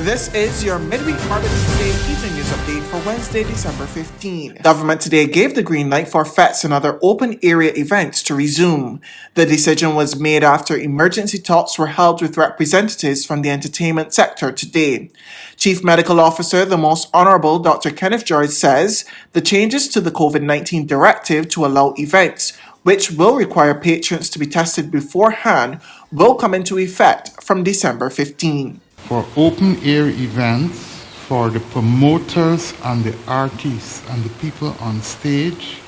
This is your midweek Barbados Today Evening News update for Wednesday, December 15. Government today gave the green light for fetes and other open area events to resume. The decision was made after emergency talks were held with representatives from the entertainment sector today. Chief Medical Officer, the Most Honourable Dr. Kenneth George says the changes to the COVID-19 directive to allow events, which will require patrons to be tested beforehand, will come into effect from December 15. For open air events, for the promoters and the artists and the people on stage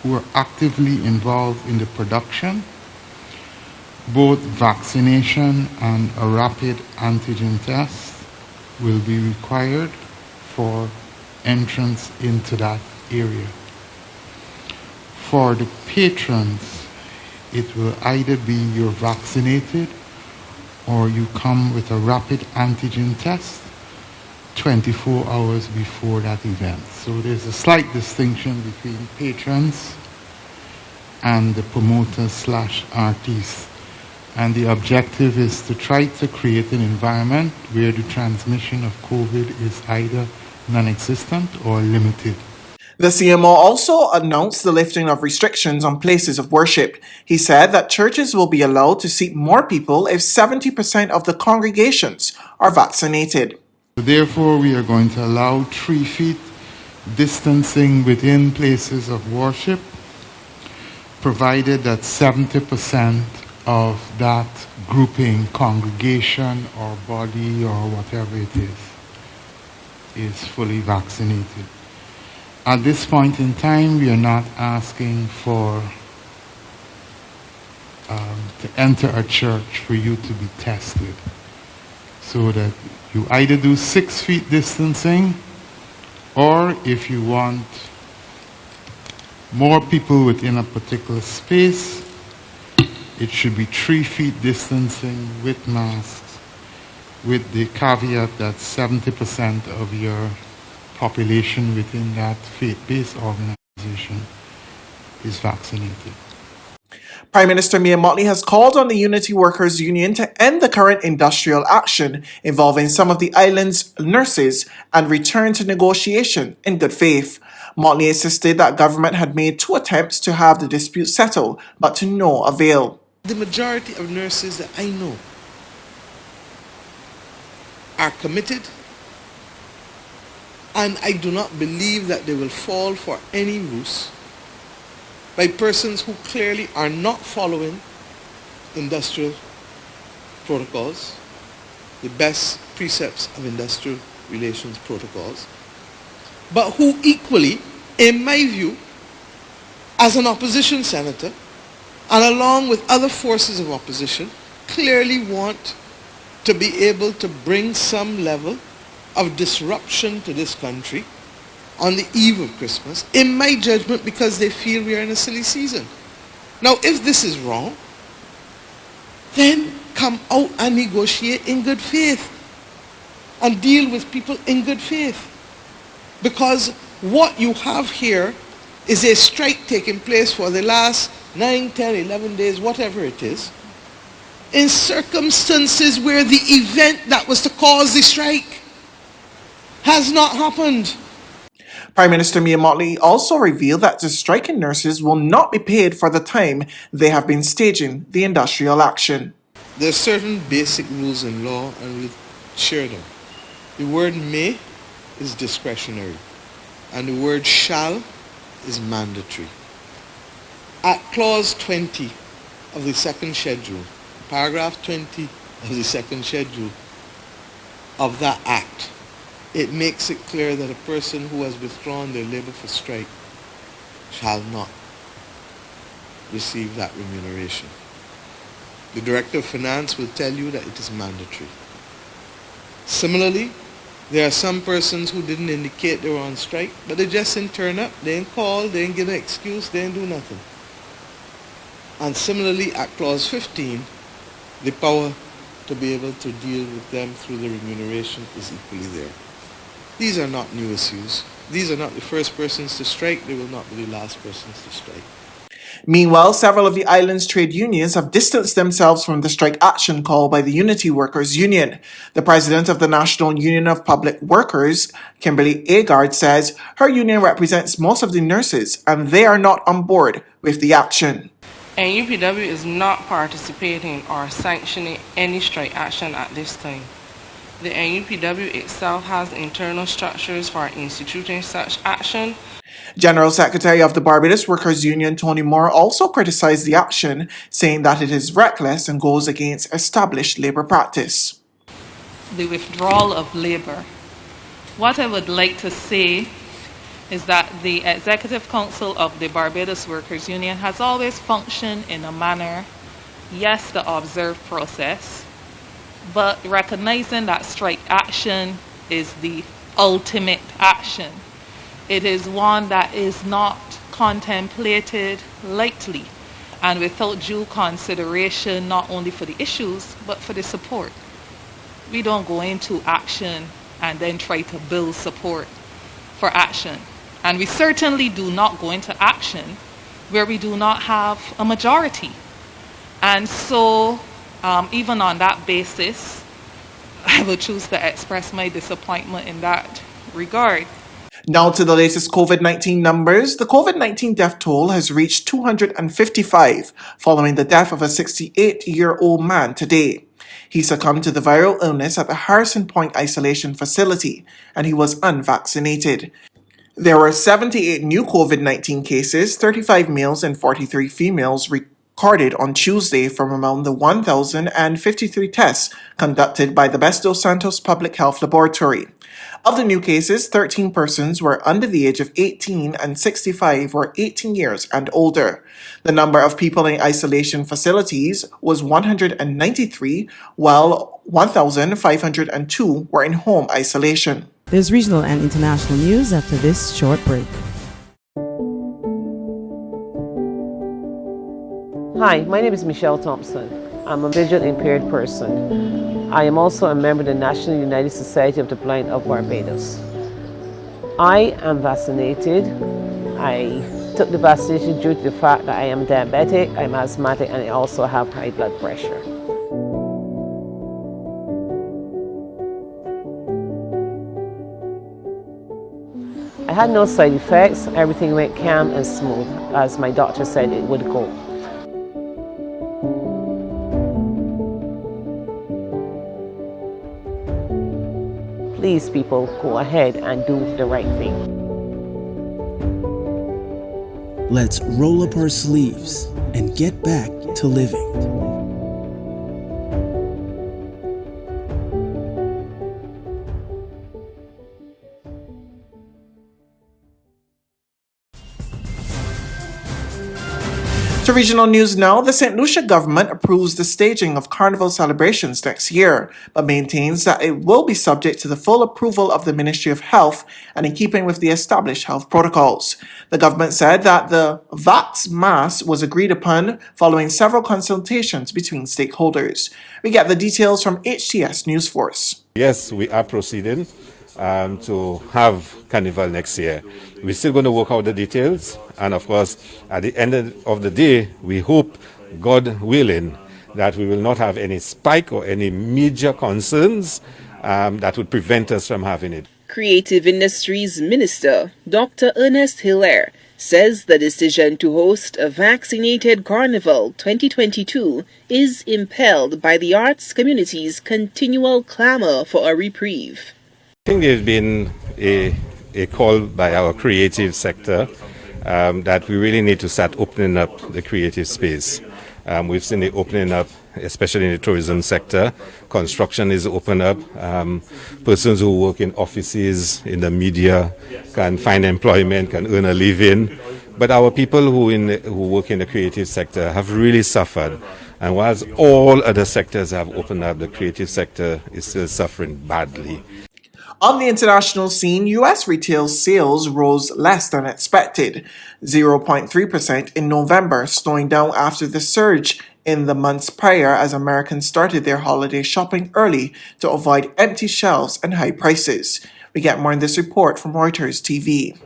who are actively involved in the production, both vaccination and a rapid antigen test will be required for entrance into that area. For the patrons, it will either be you're vaccinated or you come with a rapid antigen test 24 hours before that event. So there's a slight distinction between patrons and the promoters/artists. And the objective is to try to create an environment where the transmission of COVID is either non-existent or limited. The CMO also announced the lifting of restrictions on places of worship. He said that churches will be allowed to seat more people if 70% of the congregations are vaccinated. Therefore, we are going to allow 3 feet distancing within places of worship, provided that 70% of that grouping, congregation or body or whatever it is fully vaccinated. At this point in time, we are not asking for to enter a church for you to be tested. So that you either do 6 feet distancing, or if you want more people within a particular space, it should be 3 feet distancing with masks, with the caveat that 70% of your population within that faith-based organization is vaccinated. Prime Minister Mottle has called on the Unity Workers Union to end the current industrial action involving some of the island's nurses and return to negotiation in good faith. Mottle insisted that government had made 2 attempts to have the dispute settled, but to no avail. The majority of nurses that I know are committed, and I do not believe that they will fall for any ruse by persons who clearly are not following industrial protocols, the best precepts of industrial relations protocols, but who equally, in my view, as an opposition senator, and along with other forces of opposition, clearly want to be able to bring some level of disruption to this country on the eve of Christmas, in my judgment, because they feel we are in a silly season. Now, if this is wrong, then come out and negotiate in good faith and deal with people in good faith. Because what you have here is a strike taking place for the last 9, 10, 11 days, whatever it is, in circumstances where the event that was to cause the strike has not happened. Prime Minister Mottle also revealed that the striking nurses will not be paid for the time they have been staging the industrial action. There are certain basic rules in law, and we'll share them. The word may is discretionary, and the word shall is mandatory. At clause 20 of the second schedule, paragraph 20 of the second schedule of that act, it makes it clear that a person who has withdrawn their labor for strike shall not receive that remuneration. The Director of Finance will tell you that it is mandatory. Similarly, there are some persons who didn't indicate they were on strike, but they just didn't turn up, they didn't call, they didn't give an excuse, they didn't do nothing. And similarly, at clause 15, the power to be able to deal with them through the remuneration is equally there. These are not new issues. These are not the first persons to strike. They will not be the last persons to strike. Meanwhile, several of the island's trade unions have distanced themselves from the strike action call by the Unity Workers Union. The president of the National Union of Public Workers, Kimberly Agard, says her union represents most of the nurses and they are not on board with the action. NUPW is not participating or sanctioning any strike action at this time. The NUPW itself has internal structures for instituting such action. General Secretary of the Barbados Workers Union, Tony Moore, also criticized the action, saying that it is reckless and goes against established labor practice. The withdrawal of labor. What I would like to say is that the Executive Council of the Barbados Workers Union has always functioned in a manner, yes, the observed process, but recognizing that strike action is the ultimate action. It is one that is not contemplated lightly and without due consideration not only for the issues but for the support. We don't go into action and then try to build support for action. And we certainly do not go into action where we do not have a majority. And so even on that basis, I will choose to express my disappointment in that regard. Now to the latest COVID-19 numbers. The COVID-19 death toll has reached 255 following the death of a 68-year-old man today. He succumbed to the viral illness at the Harrison Point Isolation Facility and he was unvaccinated. There were 78 new COVID-19 cases, 35 males and 43 females recorded on Tuesday from among the 1,053 tests conducted by the Barbados Santos Public Health Laboratory. Of the new cases, 13 persons were under the age of 18 and 65 were 18 years and older. The number of people in isolation facilities was 193, while 1,502 were in home isolation. There's regional and international news after this short break. Hi, my name is Michelle Thompson. I'm a visually impaired person. I am also a member of the National United Society of the Blind of Barbados. I am vaccinated. I took the vaccination due to the fact that I am diabetic, I'm asthmatic, and I also have high blood pressure. I had no side effects. Everything went calm and smooth, as my doctor said it would go. Please, people, go ahead and do the right thing. Let's roll up our sleeves and get back to living. To regional news now, the St. Lucia government approves the staging of carnival celebrations next year, but maintains that it will be subject to the full approval of the Ministry of Health and in keeping with the established health protocols. The government said that the VATS mass was agreed upon following several consultations between stakeholders. We get the details from HTS News Force. Yes, we are proceeding to have carnival next year. We're still going to work out the details, and of course at the end of the day we hope, God willing, that we will not have any spike or any major concerns that would prevent us from having it. Creative Industries Minister Dr. Ernest Hilaire says the decision to host a vaccinated Carnival 2022 is impelled by the arts community's continual clamor for a reprieve. I think there's been a call by our creative sector that we really need to start opening up the creative space. We've seen it opening up, especially in the tourism sector. Construction is open up. Persons who work in offices, in the media, can find employment, can earn a living. But our people who work in the creative sector have really suffered. And whilst all other sectors have opened up, the creative sector is still suffering badly. On the international scene, U.S. retail sales rose less than expected, 0.3% in November, slowing down after the surge in the months prior as Americans started their holiday shopping early to avoid empty shelves and high prices. We get more in this report from Reuters TV.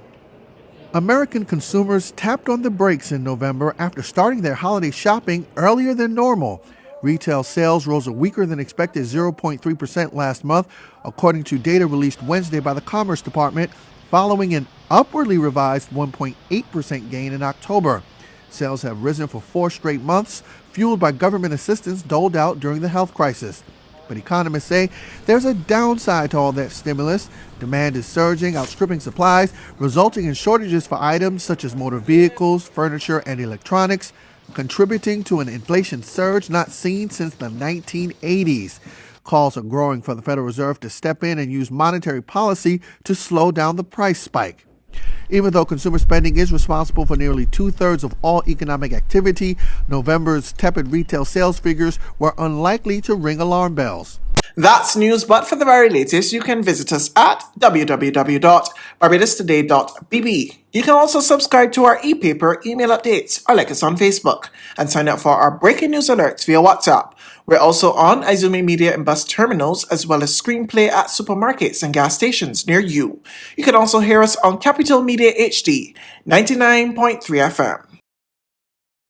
American consumers tapped on the brakes in November after starting their holiday shopping earlier than normal. Retail sales rose a weaker than expected 0.3% last month, according to data released Wednesday by the Commerce Department, following an upwardly revised 1.8% gain in October. Sales have risen for 4 straight months, fueled by government assistance doled out during the health crisis. But economists say there's a downside to all that stimulus. Demand is surging, outstripping supplies, resulting in shortages for items such as motor vehicles, furniture, and electronics, contributing to an inflation surge not seen since the 1980s. Calls are growing for the Federal Reserve to step in and use monetary policy to slow down the price spike. Even though consumer spending is responsible for nearly 2/3 of all economic activity, November's tepid retail sales figures were unlikely to ring alarm bells. That's news, but for the very latest, you can visit us at www.barbadostoday.bb. You can also subscribe to our e-paper email updates or like us on Facebook and sign up for our breaking news alerts via WhatsApp. We're also on Izumi Media and bus terminals, as well as screenplay at supermarkets and gas stations near you. You can also hear us on Capital Media HD 99.3 FM.